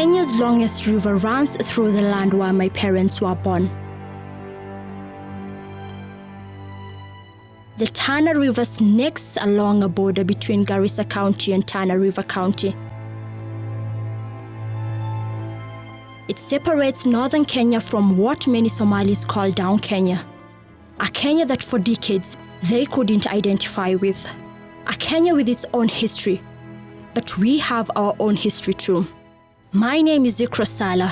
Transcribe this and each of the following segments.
Kenya's longest river runs through the land where my parents were born. The Tana River snakes along a border between Garissa County and Tana River County. It separates northern Kenya from what many Somalis call down Kenya. A Kenya that for decades they couldn't identify with. A Kenya with its own history. But we have our own history too. My name is Iqra Salah.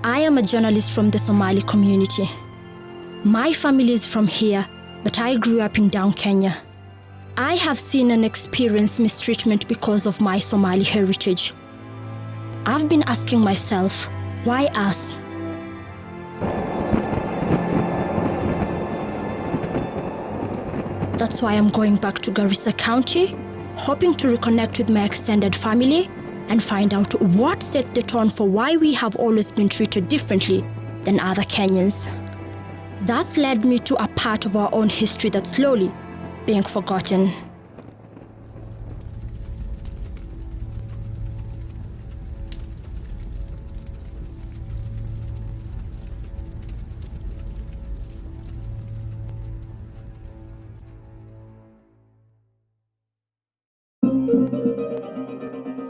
I am a journalist from the Somali community. My family is from here, but I grew up in down Kenya. I have seen and experienced mistreatment because of my Somali heritage. I've been asking myself, why us? That's why I'm going back to Garissa County, hoping to reconnect with my extended family and find out what set the tone for why we have always been treated differently than other Kenyans. That's led me to a part of our own history that's slowly being forgotten.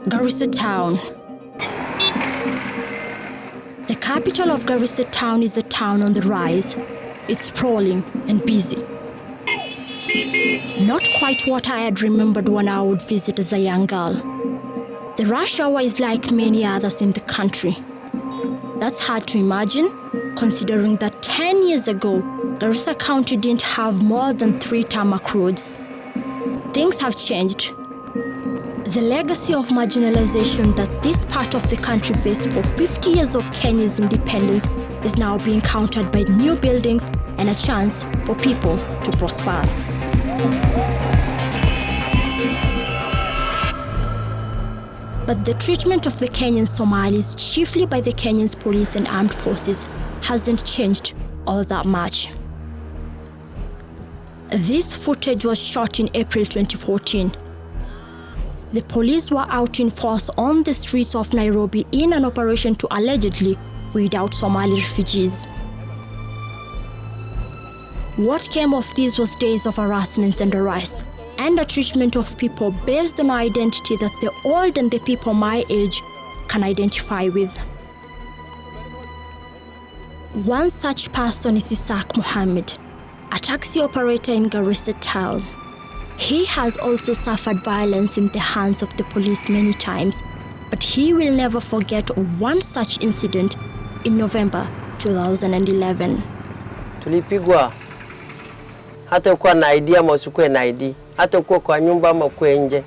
Garissa Town. The capital of Garissa Town is a town on the rise. It's sprawling and busy. Not quite what I had remembered when I would visit as a young girl. The rush hour is like many others in the country. That's hard to imagine, considering that 10 years ago, Garissa County didn't have more than 3 tarmac roads. Things have changed. The legacy of marginalization that this part of the country faced for 50 years of Kenya's independence is now being countered by new buildings and a chance for people to prosper. But the treatment of the Kenyan Somalis, chiefly by the Kenyan police and armed forces, hasn't changed all that much. This footage was shot in April 2014. The police were out in force on the streets of Nairobi in an operation to allegedly weed out Somali refugees. What came of this was days of harassments and arrests, and a treatment of people based on identity that the old and the people my age can identify with. One such person is Isaac Mohammed, a taxi operator in Garissa Town. He has also suffered violence in the hands of the police many times, but he will never forget one such incident in November 2011. Tulipigwa hata ukuwa na ID ama usikuwe na ID, hata ukuwa kwa nyumba ama ukuwe nje.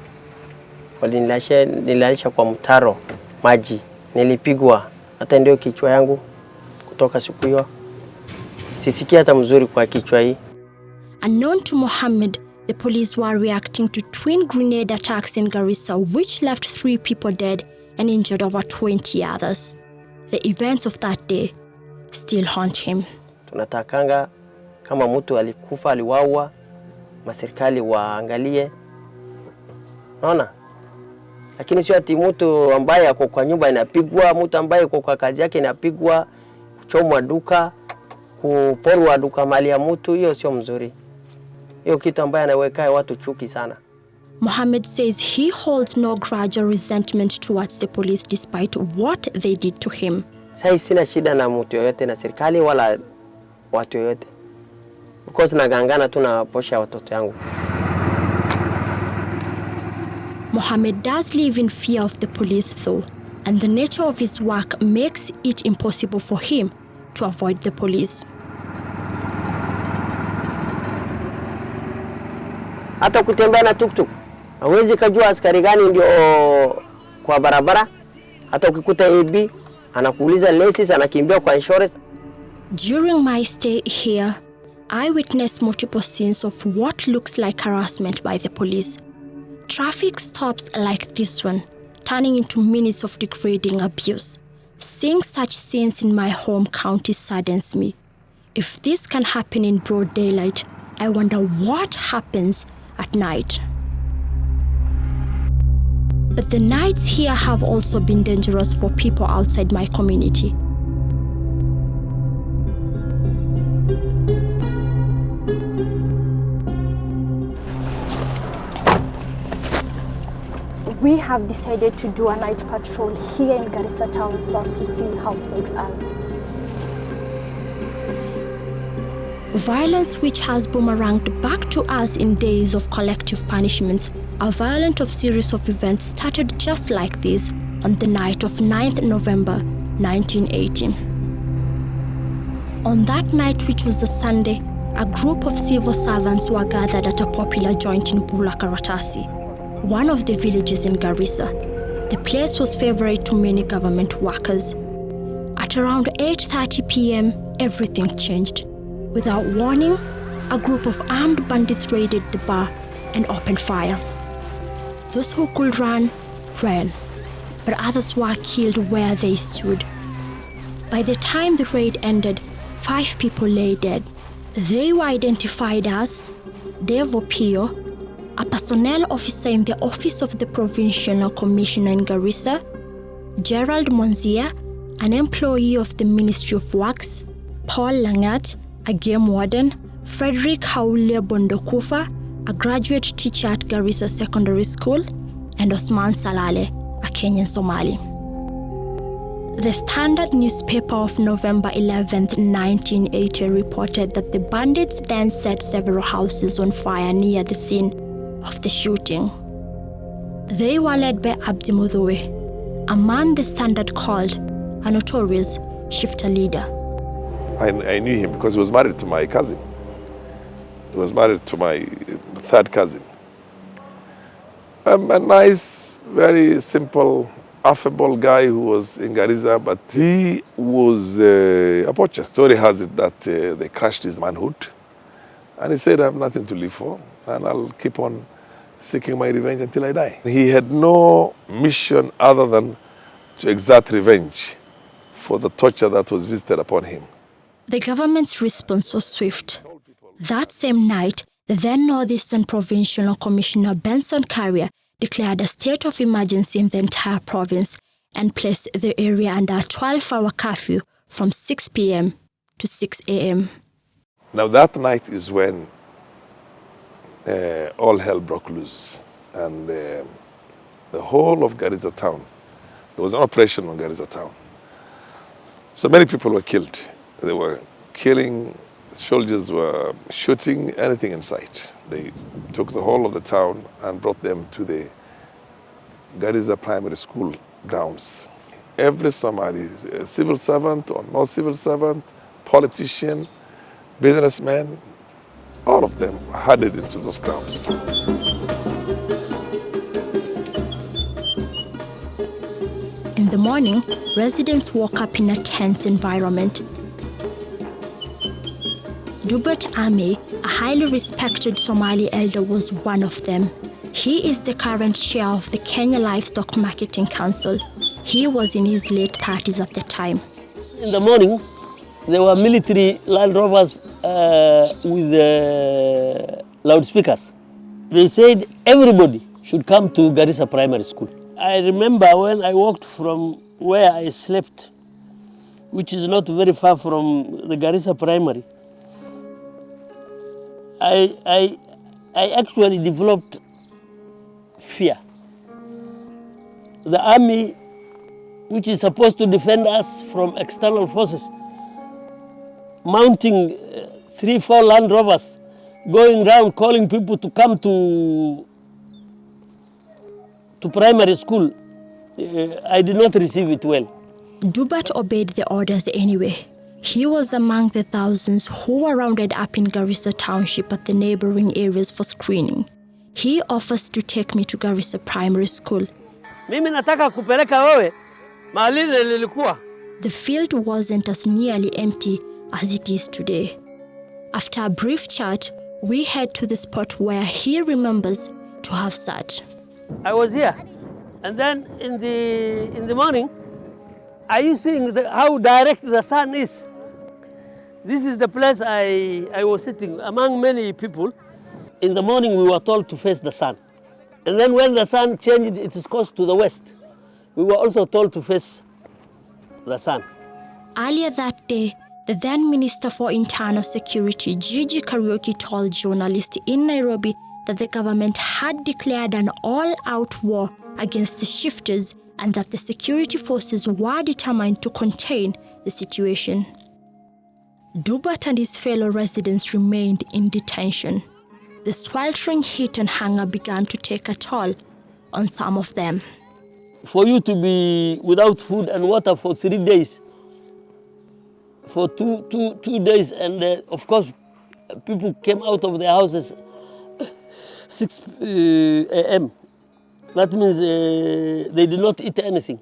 Walinilaisha kwa mtaro maji. Nilipigwa hata ndio kichwa yangu kutoka siku hiyo. Sisikia hata mzuri kwa kichwa hii. Unknown to Mohammed, the police were reacting to twin grenade attacks in Garissa, which left 3 people dead and injured over 20 others. The events of that day still haunt him. Tunatakanga kama mtu alikufa, aliwaua, maserikali waangalie. Naona? Lakini sio ati mtu ambaye ako kwa nyumba inapigwa, mtu ambaye ako kwa kazi yake inapigwa, kuchomwa duka, kuporwa duka mali ya mtu, hiyo sio mzuri. Hiyo kitu ambaye anaweka watu chuki sana. Mohammed says he holds no grudge or resentment towards the police despite what they did to him. Sasa sina shida na mtu yoyote na serikali wala watu yoyote. Because nagangana tu na posha watoto yangu. Mohammed does live in fear of the police though, and the nature of his work makes it impossible for him to avoid the police. Hata kutembea na tuktuk, hawezi kujua askari gani ndio kwa barabara. Hata ukikuta AB anakuuliza license, anakimbia kwa insurance. During my stay here, I witnessed multiple scenes of what looks like harassment by the police. Traffic stops like this one, turning into minutes of degrading abuse. Seeing such scenes in my home county saddens me. If this can happen in broad daylight, I wonder what happens at night. But the nights here have also been dangerous for people outside my community. We have decided to do a night patrol here in Garissa town so as to see how things are. Violence which has boomeranged back to us in days of collective punishments, a violent series of events started just like this on the night of 9th November 1918. On that night, which was a Sunday, a group of civil servants were gathered at a popular joint in Bulla Karatasi, one of the villages in Garissa. The place was favorite to many government workers. At around 8:30 p.m., everything changed. Without warning, a group of armed bandits raided the bar and opened fire. Those who could run, ran, but others were killed where they stood. By the time the raid ended, 5 people lay dead. They were identified as Devo Pio, a personnel officer in the office of the Provincial Commissioner in Garissa, Gerald Monzia, an employee of the Ministry of Works, Paul Langat, a game warden, Frederick Haule Bondokufa, a graduate teacher at Garissa Secondary School, and Osman Salale, a Kenyan Somali. The Standard newspaper of November 11, 1980 reported that the bandits then set several houses on fire near the scene of the shooting. They were led by Abdi Mudhowe, a man the Standard called a notorious shifter leader. I knew him because he was married to my cousin. He was married to my third cousin. A nice, very simple, affable guy who was in Garissa, but he was a poacher. Story has it that they crushed his manhood. And he said, I have nothing to live for, and I'll keep on seeking my revenge until I die. He had no mission other than to exact revenge for the torture that was visited upon him. The government's response was swift. That same night, the then Northeastern Provincial Commissioner Benson Carrier declared a state of emergency in the entire province and placed the area under a 12-hour curfew from 6 p.m. to 6 a.m. Now that night is when all hell broke loose, and the whole of Garissa town, there was an operation on Garissa town. So many people were killed. They were killing, soldiers were shooting anything in sight. They took the whole of the town and brought them to the Garissa primary school grounds. Every Somali, civil servant or no civil servant, politician, businessman, all of them headed into those grounds. In the morning, residents woke up in a tense environment. Dubat Ame, a highly respected Somali elder, was one of them. He is the current chair of the Kenya Livestock Marketing Council. He was in his late 30s at the time. In the morning, there were military Land Rovers with loudspeakers. They said everybody should come to Garissa Primary School. I remember when I walked from where I slept, which is not very far from the Garissa Primary, I actually developed fear. The army, which is supposed to defend us from external forces, mounting 3-4 Land Rovers, going around calling people to come to primary school, I did not receive it well. Dubat obeyed the orders anyway. He was among the thousands who were rounded up in Garissa Township at the neighboring areas for screening. He offers to take me to Garissa Primary School. Mimi nataka kupeleka wewe mahali nilikuwa. The field wasn't as nearly empty as it is today. After a brief chat, we head to the spot where he remembers to have sat. I was here, and then in the morning, are you seeing how direct the sun is? This is the place I was sitting among many people. In the morning, we were told to face the sun. And then when the sun changed its course to the west, we were also told to face the sun. Earlier that day, the then Minister for Internal Security, Gigi Kariuki, told journalists in Nairobi that the government had declared an all-out war against the shifters and that the security forces were determined to contain the situation. Dubat and his fellow residents remained in detention. The sweltering heat and hunger began to take a toll on some of them. For you to be without food and water for 3 days, for two days, and of course, people came out of their houses 6 a.m. That means they did not eat anything.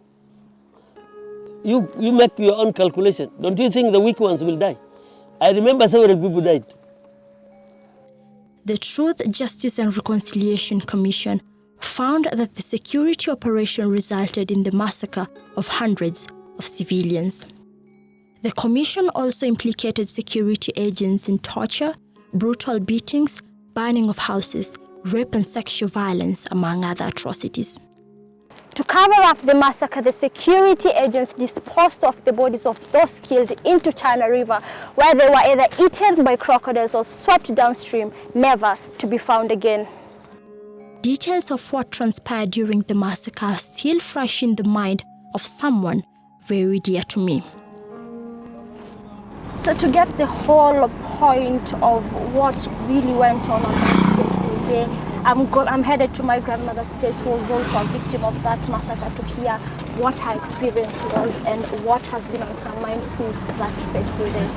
You make your own calculation. Don't you think the weak ones will die? I remember several people died. The Truth, Justice and Reconciliation Commission found that the security operation resulted in the massacre of hundreds of civilians. The commission also implicated security agents in torture, brutal beatings, burning of houses, rape and sexual violence, among other atrocities. To cover up the massacre, the security agents disposed of the bodies of those killed into Tana River, where they were either eaten by crocodiles or swept downstream, never to be found again. Details of what transpired during the massacre are still fresh in the mind of someone very dear to me. So to get the whole point of what really went on that fateful day, I'm headed to my grandmother's place, who was also a victim of that massacre, to hear what her experience was and what has been on her mind since that fateful day.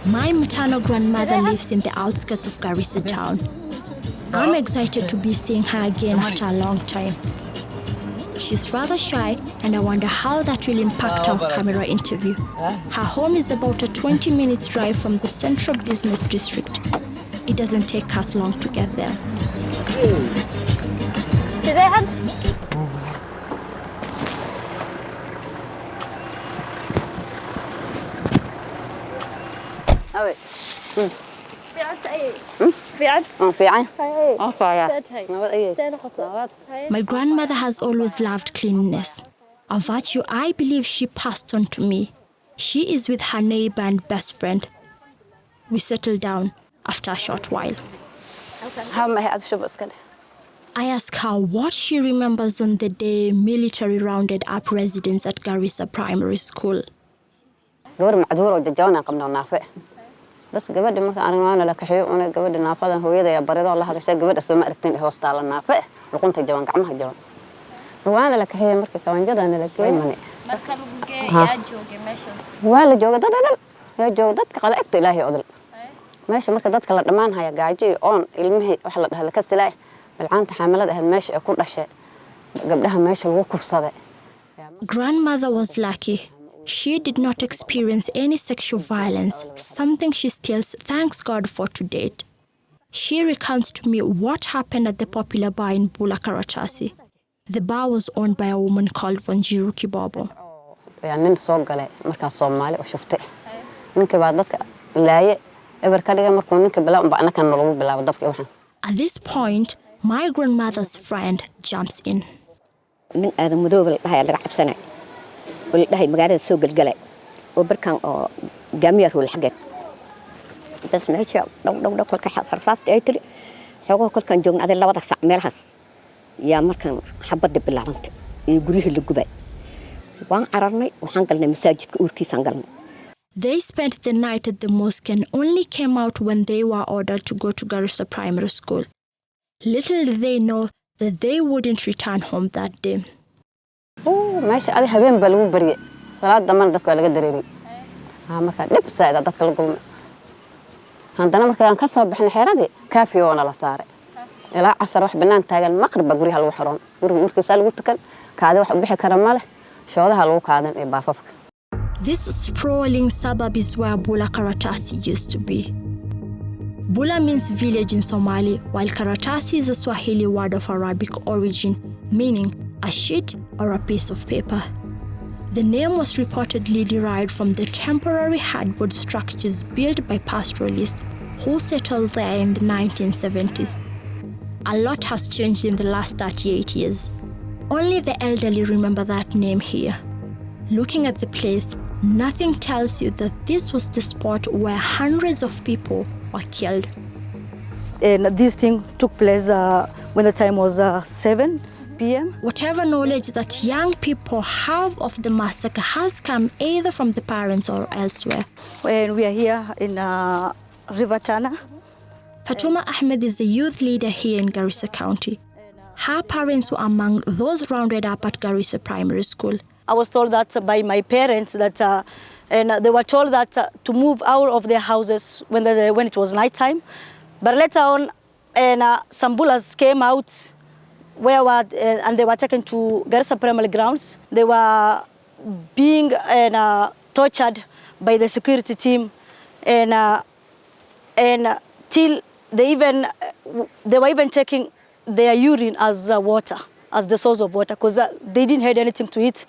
My maternal grandmother lives in the outskirts of Garissa town. I'm excited to be seeing her again after a long time. She's rather shy, and I wonder how that will impact our camera interview. Her home is about a 20-minute drive from the central business district. It doesn't take us long to get there. See there? My grandmother has always loved cleanliness, a virtue I believe she passed on to me. She is with her neighbor and best friend. We settle down after a short while. I ask her what she remembers on the day military rounded up residents at Garissa Primary School. بس قبل ما أنا لا كحيو أنا قبل نافذة هوية يا بريد الله هذا الشيء قبل السماء ركتين هوست على النافذة لقنت الجوان كعمها الجوان وأنا لا كحيو مركب كمان جدا أنا لكي مني مركب بقى يا جوجي ماشي ولا جوجي ده يا جوجي ده كلا أكتر إلهي عدل ماشي مركب ده كلا دمان هيا قاعدي أون المهي وحلا هلا كسلاي العانت حاملة ده ماشي أكون أشياء قبلها ماشي الوقوف صدق. Grandmother was lucky. She did not experience any sexual violence, something she still thanks God for to date. She recounts to me what happened at the popular bar in Bulla Karatasi. The bar was owned by a woman called Wanjiru Kibobo. At this point, my grandmother's friend jumps in. والله مقارنة سوق القلق وبركان جميع هو الحاجات بس ما هيش دو كل كحصر فاست أيتري حقوق كل كان جون هذا اللي وضع سعمل حس يا مركان حبت دب اللعنت يجريه اللي جبال وان عررنا وحنقلنا مساجد كوركي سانقلنا. They spent the night at the mosque and only came out when they were ordered to go to Garissa Primary School. Little did they know that they wouldn't return home that day. ماشي هذه هبين بلو بري صلاة دمان دتك ولا قدريني مركان نفس ساعة دتك لقوم عندنا مركان كسب بحنا حيرادي كافي وانا لا صار إلى عصر واحد بنان تاجل مقرب بقولي هالوحرون ورك سال قلتكن كهذا واحد بحي كرماله شو هذا هالو كهذا باففك. This sprawling suburb is where Bulla Karatasi used to be. Bulla means village in Somali, while Karatasi is a Swahili word of Arabic origin, meaning a sheet or a piece of paper. The name was reportedly derived from the temporary hardboard structures built by pastoralists who settled there in the 1970s. A lot has changed in the last 38 years. Only the elderly remember that name here. Looking at the place, nothing tells you that this was the spot where hundreds of people were killed. And this thing took place when the time was 7 p.m. Whatever knowledge that young people have of the massacre has come either from the parents or elsewhere. When we are here in River Tana. Fatuma Ahmed is a youth leader here in Garissa County. Her parents were among those rounded up at Garissa Primary School. I was told that by my parents that, and they were told that to move out of their houses when it was night time. But later on, some bullas came out and they were taken to Garissa Primary grounds. They were being tortured by the security team, and till they were even taking their urine as water, as the source of water, because they didn't have anything to eat.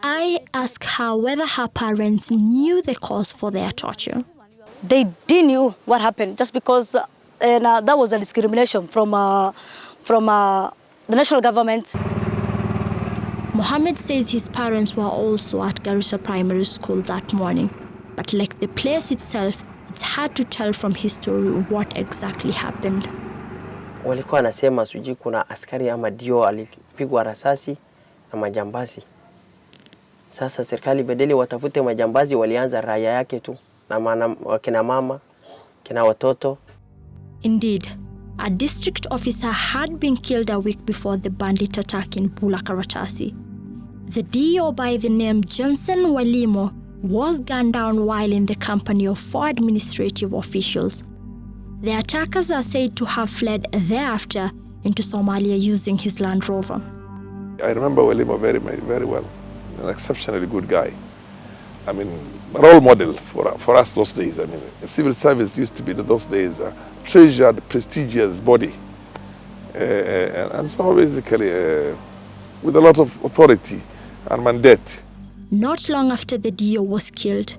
I asked her whether her parents knew the cause for their torture. They didn't know what happened, just because that was a discrimination from the national government. Mohammed says his parents were also at Garissa Primary School that morning. But like the place itself, it's hard to tell from his story what exactly happened. Walikuwa nasema sijui kuna askari ama dio alipigwa risasi na majambazi. Sasa serikali badala watafute majambazi walianza raia yake tu na kina mama, kina watoto. Indeed, a district officer had been killed a week before the bandit attack in Bulla Karatasi. The DO by the name Johnson Walimo was gunned down while in the company of 4 administrative officials. The attackers are said to have fled thereafter into Somalia using his Land Rover. I remember Walimo very well. An exceptionally good guy. I mean, a role model for us those days. I mean, civil service used to be those days a treasured, prestigious body. And so basically with a lot of authority and mandate. Not long after the DO was killed,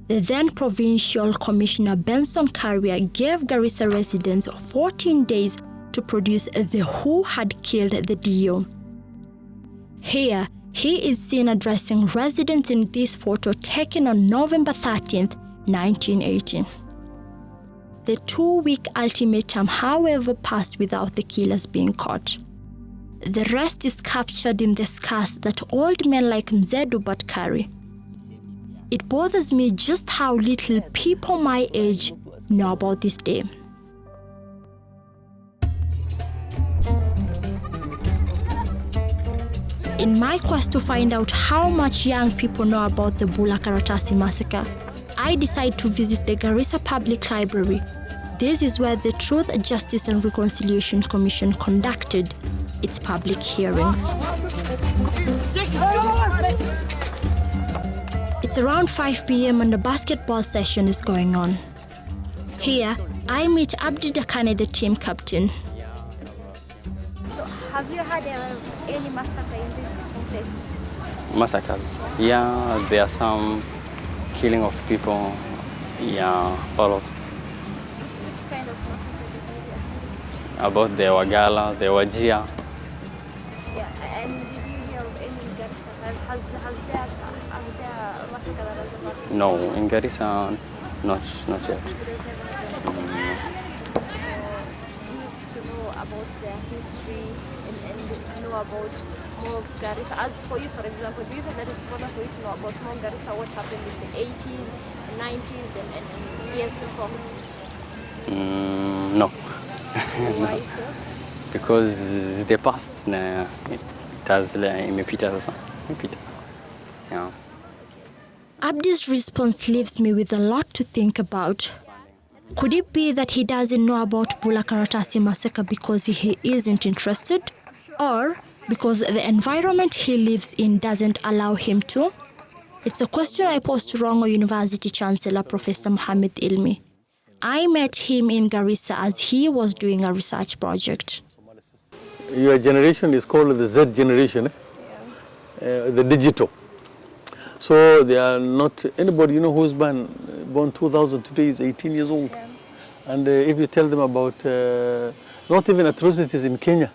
the then Provincial Commissioner Benson Carrier gave Garissa residents 14 days to produce the who had killed the DO. Here, he is seen addressing residents in this photo taken on November 13th, 1980. The 2-week ultimatum, however, passed without the killers being caught. The rest is captured in the scars that old men like Mzee Dubat carry. It bothers me just how little people my age know about this day. In my quest to find out how much young people know about the Bulla Karatasi massacre, I decide to visit the Garissa Public Library. This is where the Truth, Justice and Reconciliation Commission conducted its public hearings. It's around 5 p.m. and a basketball session is going on. Here, I meet Abdi Dakane, the team captain. So, have you had any massacre in this place? Massacres? Yeah, there are some killing of people. Yeah, all of. Which kind of massacre did you hear? About the Wagala, the Wajia. Yeah, and did you hear of any in Garissa? Has there massacre that has happened? No, in Garissa, not yet. To know about their history and know about more of Garissa. As for you, for example, do you think that it's important for you to know about more Garissa, what happened in the 80s, 90s, and years before? No. Why so? Because the past, it has imepita sasa. Yeah. Abdi's response leaves me with a lot to think about. Could it be that he doesn't know about Bulla Karatasi massacre because he isn't interested? Or because the environment he lives in doesn't allow him to? It's a question I posed to Rongo University Chancellor Professor Mohammed Ilmi. I met him in Garissa as he was doing a research project. Your generation is called the Z generation, the digital. So they are not, anybody, you know, who's born 2000 today is 18 years old. Yeah. And if you tell them about not even atrocities in Kenya,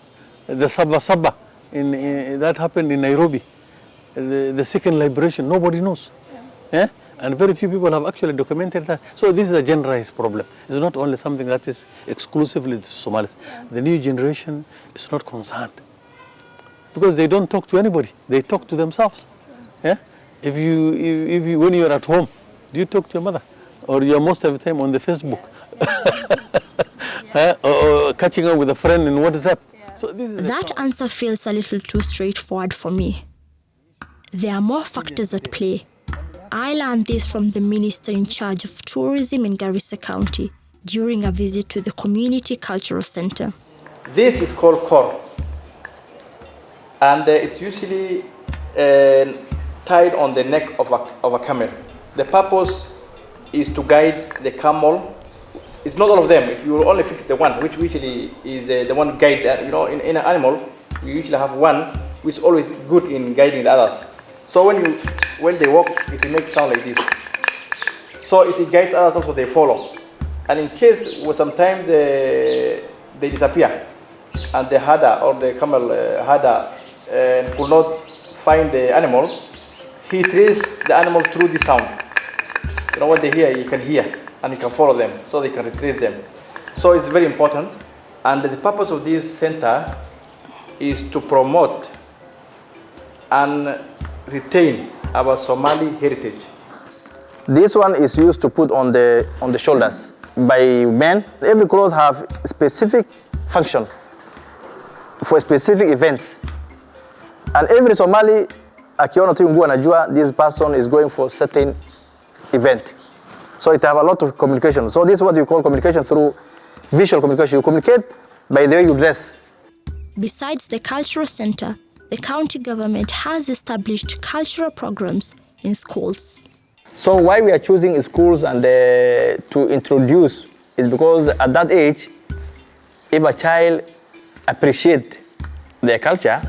the Sabah that happened in Nairobi, the second liberation, nobody knows. Yeah. And very few people have actually documented that. So this is a generalized problem. It's not only something that is exclusively to Somalis. Yeah. The new generation is not concerned because they don't talk to anybody. They talk to themselves. Yeah. If you when you're at home, do you talk to your mother, or you're most of the time on the Facebook, or catching up with a friend in WhatsApp? Yeah. So this is That answer feels a little too straightforward for me. There are more factors at play. I learned this from the minister in charge of tourism in Garissa County during a visit to the Community Cultural Center. This is called cord, and it's usually tied on the neck of a camel. The purpose is to guide the camel. It's not all of them. You will only fix the one, which usually is the one guide. You know, in an animal, you usually have one which is always good in guiding the others. So when they walk, it makes sound like this. So it guides others also, they follow. And in case sometimes they disappear, and the herder or the camel herder could not find the animal, he traces the animal through the sound. You know, what they hear, you can hear, and you can follow them, so they can retrace them. So it's very important. And the purpose of this center is to promote and retain our Somali heritage. This one is used to put on the shoulders by men. Every clothes have specific function for specific events. And every Somali, akiona tu nguo anajua this person is going for certain event. So it have a lot of communication. So this is what you call communication through visual communication. You communicate by the way you dress. Besides the cultural center, the county government has established cultural programs in schools. So why we are choosing schools and to introduce is because at that age, if a child appreciates their culture,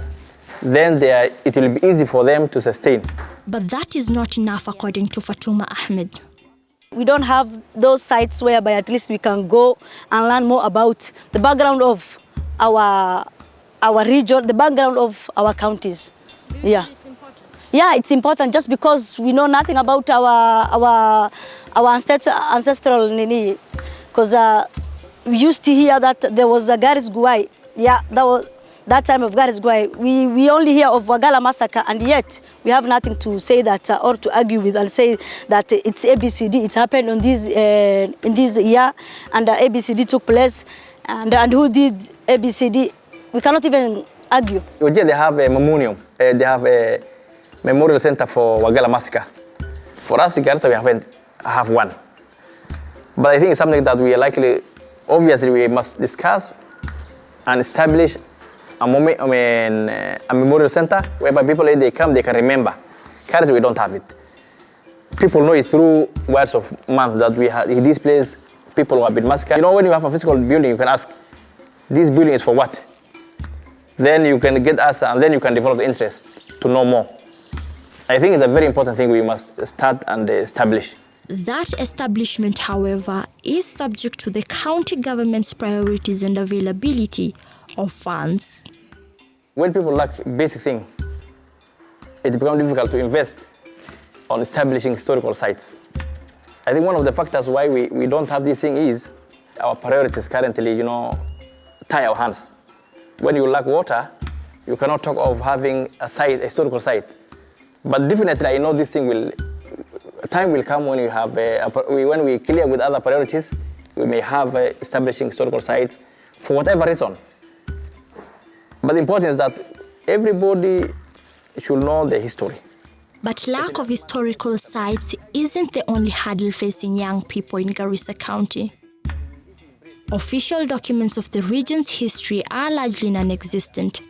then it will be easy for them to sustain. But that is not enough, according to Fatuma Ahmed. We don't have those sites whereby at least we can go and learn more about the background of our region, the background of our counties. Yeah. It's important. Yeah, it's important just because we know nothing about our ancestral nini. Because we used to hear that there was a Garis Guai. Yeah, that time of Garis Guai. We only hear of Wagala Massacre, and yet we have nothing to say that or to argue with and say that it's ABCD. It happened on this in this year, and ABCD took place, and who did ABCD? We cannot even argue. They have a memorial. They have a memorial center for Wagala Massacre. For us in Garissa, we haven't have one. But I think it's something that we are likely, obviously, we must discuss and establish a memorial center whereby people, when they come, they can remember. Currently, we don't have it. People know it through words of mouth that we have in this place. People who have been massacred. You know, when you have a physical building, you can ask, this building is for what? Then you can get us, and then you can develop the interest to know more. I think it's a very important thing we must start and establish. That establishment, however, is subject to the county government's priorities and availability of funds. When people lack basic things, it becomes difficult to invest on establishing historical sites. I think one of the factors why we don't have this thing is our priorities currently, tie our hands. When you lack water, you cannot talk of having a historical site. But definitely, I know this thing time will come when you have, when we clear with other priorities, we may have establishing historical sites for whatever reason. But the important is that everybody should know the history. But lack of historical sites isn't the only hurdle facing young people in Garissa County. Official documents of the region's history are largely non-existent.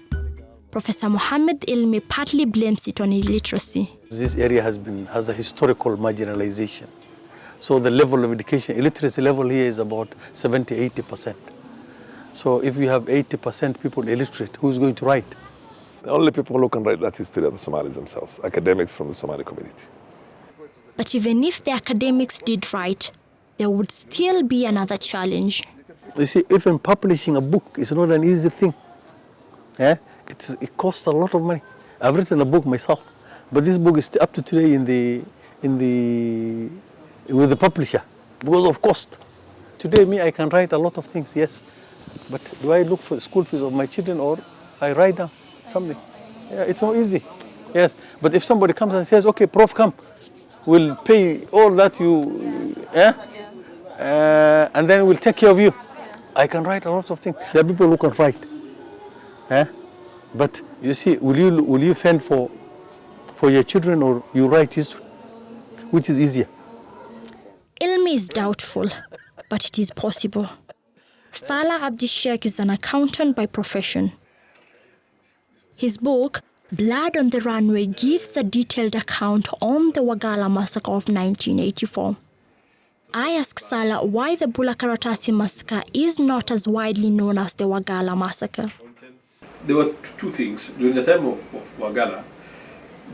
Professor Mohammed Ilmi partly blames it on illiteracy. This area has a historical marginalization. So the level of education, illiteracy level here is about 70–80%. So if you have 80% people illiterate, who's going to write? The only people who can write that history are the Somalis themselves, academics from the Somali community. But even if the academics did right, there would still be another challenge. You see, even publishing a book is not an easy thing. Yeah? It costs a lot of money. I've written a book myself, but this book is up to today with the publisher because of cost. Today, I can write a lot of things, yes, but do I look for school fees of my children or I write down something? Yeah, it's not easy. Yes, but if somebody comes and says, okay, Prof, come, we'll pay all that and then we'll take care of you. I can write a lot of things. There are people who can write. But you see, will you fend for your children or you write history? Which is easier? Ilmi is doubtful, but it is possible. Salah Abdishek is an accountant by profession. His book, Blood on the Runway, gives a detailed account on the Wagala massacre of 1984. I ask Salah why the Bulla Karatasi massacre is not as widely known as the Wagala massacre. There were two things. During the time of Wagala,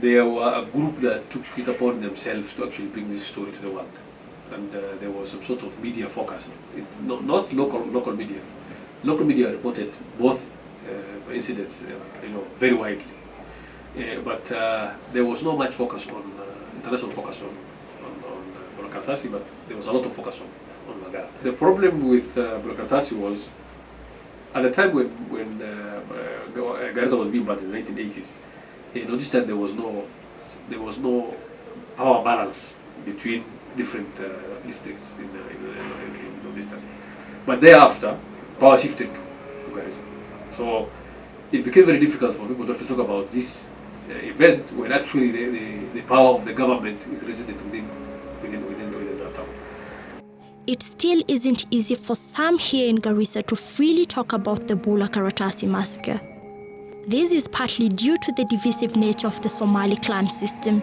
there were a group that took it upon themselves to actually bring this story to the world. And there was some sort of media focus. Not local media. Local media reported both incidents, very widely. But there was not much focus on international focus on Bulla Karatasi, but there was a lot of focus on Wagala. The problem with Bulla Karatasi was at the time when Garissa was being banned in the 1980s. This time there was no power balance between different districts in this time. But thereafter, power shifted to Garissa. So it became very difficult for people to talk about this event when actually the power of the government is resident within that town. It still isn't easy for some here in Garissa to freely talk about the Bulla Karatasi massacre. This is partly due to the divisive nature of the Somali clan system.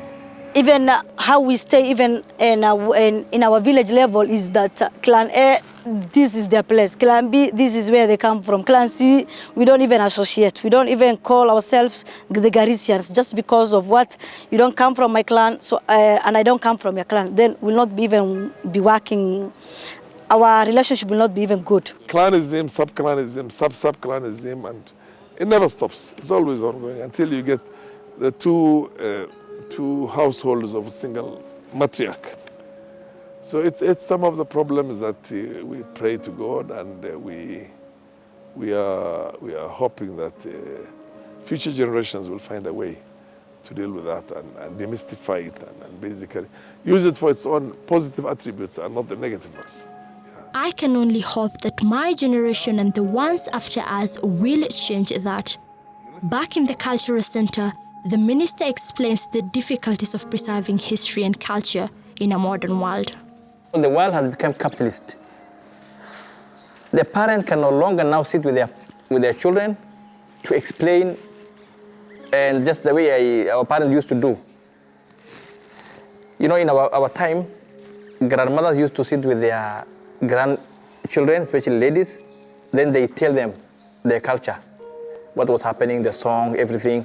Even how we stay, even in our village level, is that Clan A, this is their place. Clan B, this is where they come from. Clan C, we don't even associate. We don't even call ourselves the Garissians just because of what? You don't come from my clan, so and I don't come from your clan. Then we'll not even be working. Our relationship will not be even good. Clanism, sub-clanism, sub-clanism, and it never stops. It's always ongoing until you get the two households of a single matriarch. So it's some of the problems that we pray to God, and we are hoping that future generations will find a way to deal with that and demystify it and basically use it for its own positive attributes and not the negative ones. I can only hope that my generation and the ones after us will change that. Back in the cultural center, the minister explains the difficulties of preserving history and culture in a modern world. The world has become capitalist. The parent can no longer now sit with their children to explain, and just the way our parents used to do. In our time, grandmothers used to sit with their grandchildren, especially ladies, then they tell them their culture, what was happening, the song, everything.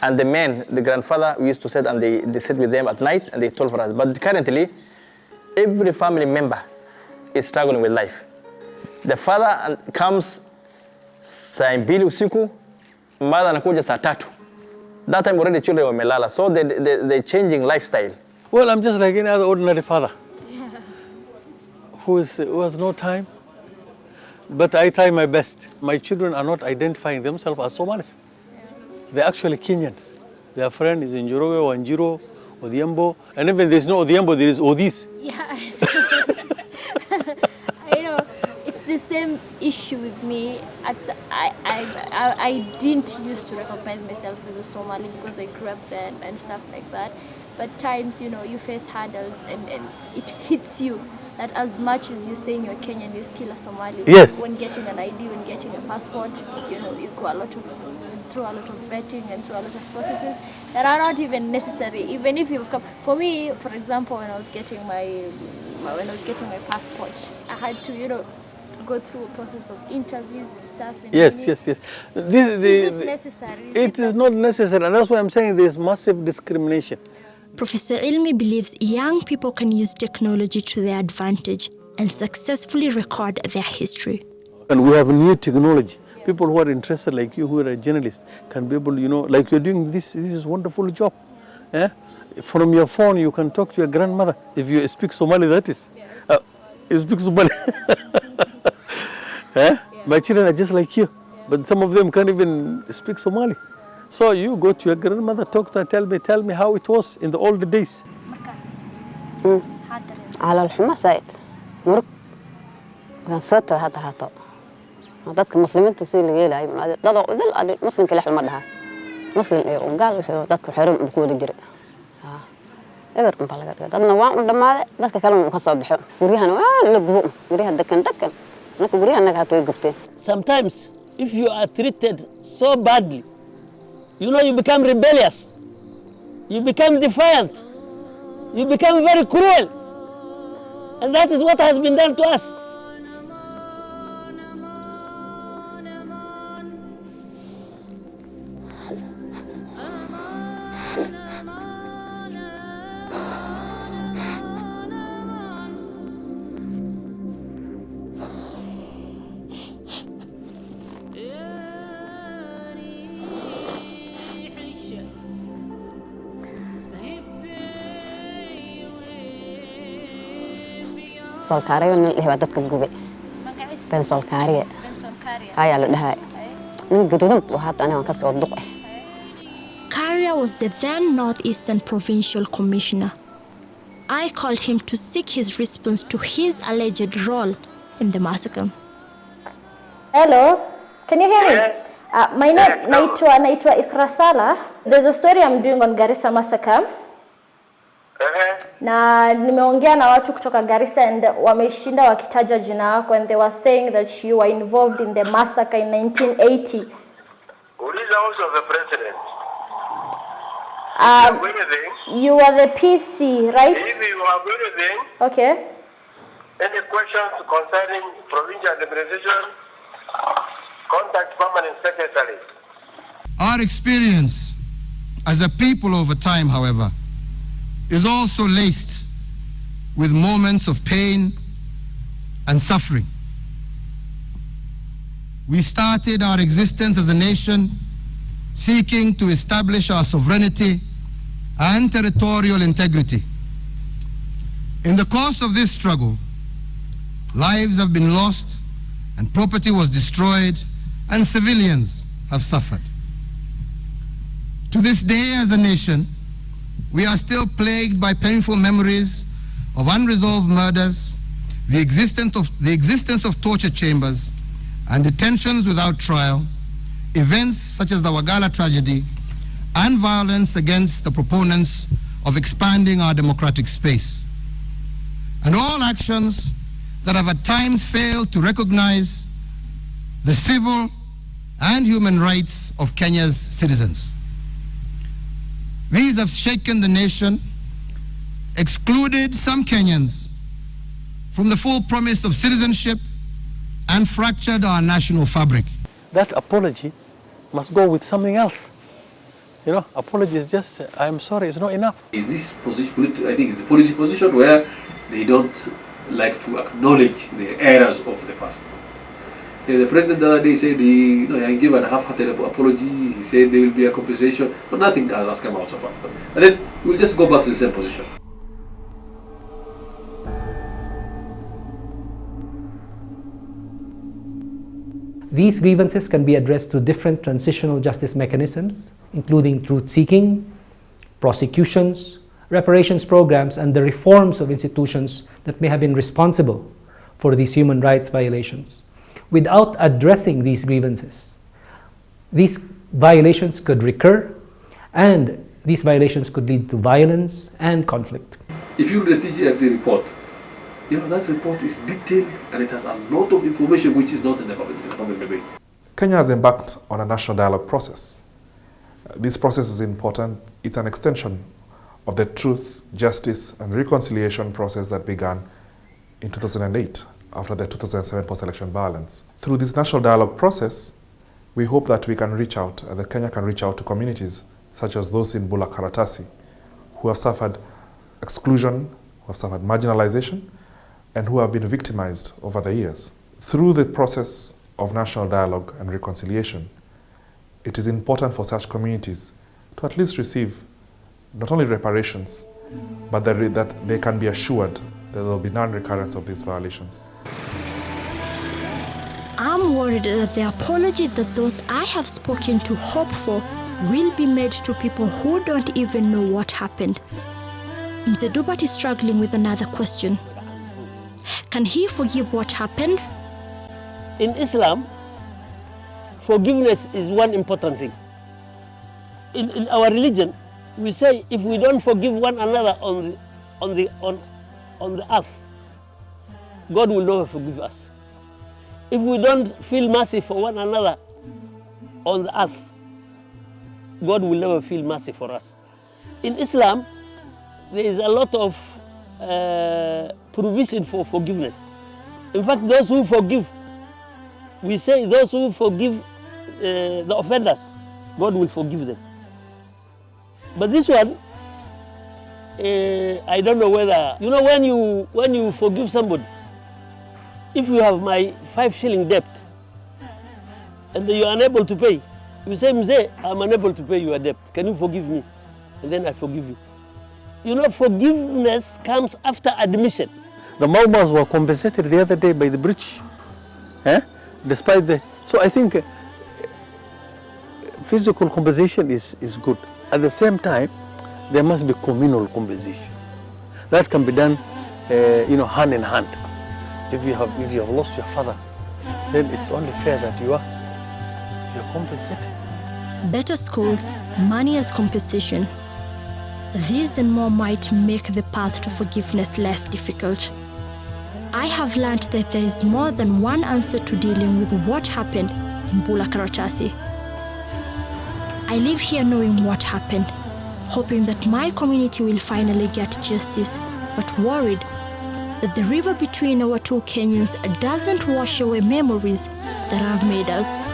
And the men, the grandfather, we used to sit and they sit with them at night and they told for us. But currently, every family member is struggling with life. The father comes saa mbili usiku, mother anakuja saa tatu. That time already children were melala, so they're changing lifestyle. Well, I'm just like any other ordinary father who has no time, but I try my best. My children are not identifying themselves as Somalis. They're actually Kenyans. Their friend is in Njoroge, Wanjiro, Odhiambo, and even there's no Odhiambo, there is Odis. Yeah, I know. It's the same issue with me. I didn't used to recognize myself as a Somali because I grew up there and stuff like that. But times, you face hurdles and it hits you that as much as you're saying you're Kenyan, you're still a Somali. Yes. When getting an ID, when getting a passport, you go through a lot of vetting and through a lot of processes that are not even necessary. Even if you've come, for me, for example, when I was getting my passport, I had to, go through a process of interviews and stuff. And yes. Is it necessary? It is not necessary, and that's why I'm saying there's massive discrimination. Professor Ilmi believes young people can use technology to their advantage and successfully record their history. And we have new technology. People who are interested, like you, who are a journalist, can be able, like you're doing this is a wonderful job. Eh? From your phone, you can talk to your grandmother. If you speak Somali, that is. You speak Somali. Eh? My children are just like you, but some of them can't even speak Somali. So you go to your grandmother, talk to her, tell me how it was in the old days. على الحمى سايد مرق كان صوته هذا dadka muslimiinta si laga yeelay dad muslimka la xilmadaha muslim ee ugaal dadku xiran u ku wada jiray eber ma laga dhigay dadna waan u dhamaaday dadka kale uu ka soo baxo guriyahana waa la gubo guriyaha dekan marka guriyahana ka toy gubtay. Sometimes if you are treated so badly, you become rebellious, you become defiant, you become very cruel, and that is what has been done to us. solkaariyo nin leh dadka gubay ben solkaariyo ayaa la dhahay nin gaduudan oo hadda aniga ka soo duqay. Karia was the then Northeastern Provincial Commissioner. I called him to seek his response to his alleged role in the massacre. Hello, can you hear me? My name naitwa Iqra Salah. There's a story I'm doing on Garissa Massacre. Na nimeongea na watu kutoka Garissa and wameshinda wakitaja jina yako and they were saying that you were involved in the massacre in 1980. Uliza also the president. You are the PC, right? If you have anything, okay. Any questions concerning provincial administration, contact permanent secretary. Our experience as a people over time, however, is also laced with moments of pain and suffering. We started our existence as a nation seeking to establish our sovereignty and territorial integrity. In the course of this struggle, lives have been lost and property was destroyed and civilians have suffered. To this day as a nation, we are still plagued by painful memories of unresolved murders, the existence of torture chambers and detentions without trial, events such as the Wagala tragedy, and violence against the proponents of expanding our democratic space. And all actions that have at times failed to recognize the civil and human rights of Kenya's citizens. These have shaken the nation, excluded some Kenyans from the full promise of citizenship, and fractured our national fabric. That apology must go with something else. Apology is just, I'm sorry, it's not enough. Is this position, I think it's a policy position where they don't like to acknowledge the errors of the past. The president the other day said he gave a half-hearted apology. He said there will be a compensation, but nothing has come out so far. And then we'll just go back to the same position. These grievances can be addressed through different transitional justice mechanisms, including truth-seeking, prosecutions, reparations programs, and the reforms of institutions that may have been responsible for these human rights violations. Without addressing these grievances, these violations could recur, and these violations could lead to violence and conflict. If you read the TGFC report, that report is detailed and it has a lot of information which is not in the public debate. Kenya has embarked on a national dialogue process. This process is important. It's an extension of the truth, justice, and reconciliation process that began in 2008 after the 2007 post-election violence. Through this national dialogue process, we hope that we can reach out, that Kenya can reach out to communities such as those in Bulla Karatasi, who have suffered exclusion, who have suffered marginalization, and who have been victimized over the years. Through the process of national dialogue and reconciliation, it is important for such communities to at least receive not only reparations, but that they can be assured that there will be non-recurrence of these violations. I'm worried that the apology that those I have spoken to hope for will be made to people who don't even know what happened. Mzee Dubat is struggling with another question. Can he forgive what happened? In Islam, forgiveness is one important thing. In our religion, we say if we don't forgive one another on the earth, God will never forgive us. If we don't feel mercy for one another on the earth, God will never feel mercy for us. In Islam, there is a lot of provision for forgiveness. In fact, those who forgive, we say those who forgive the offenders, God will forgive them. But this one, I don't know whether, you know, when you forgive somebody, if you have my 5 shilling debt and you are unable to pay, you say, Mzee, I'm unable to pay your debt. Can you forgive me? And then I forgive you. You know, forgiveness comes after admission. The Mau were compensated the other day by the British. Despite the... So I think physical compensation is good. At the same time, there must be communal compensation. That can be done, hand in hand. If you have lost your father, then it's only fair that you're compensated. Better schools, money as compensation. These and more might make the path to forgiveness less difficult. I have learned that there is more than one answer to dealing with what happened in Bulla Karatasi. I live here knowing what happened, hoping that my community will finally get justice, but worried that the river between our two Kenyans doesn't wash away memories that have made us.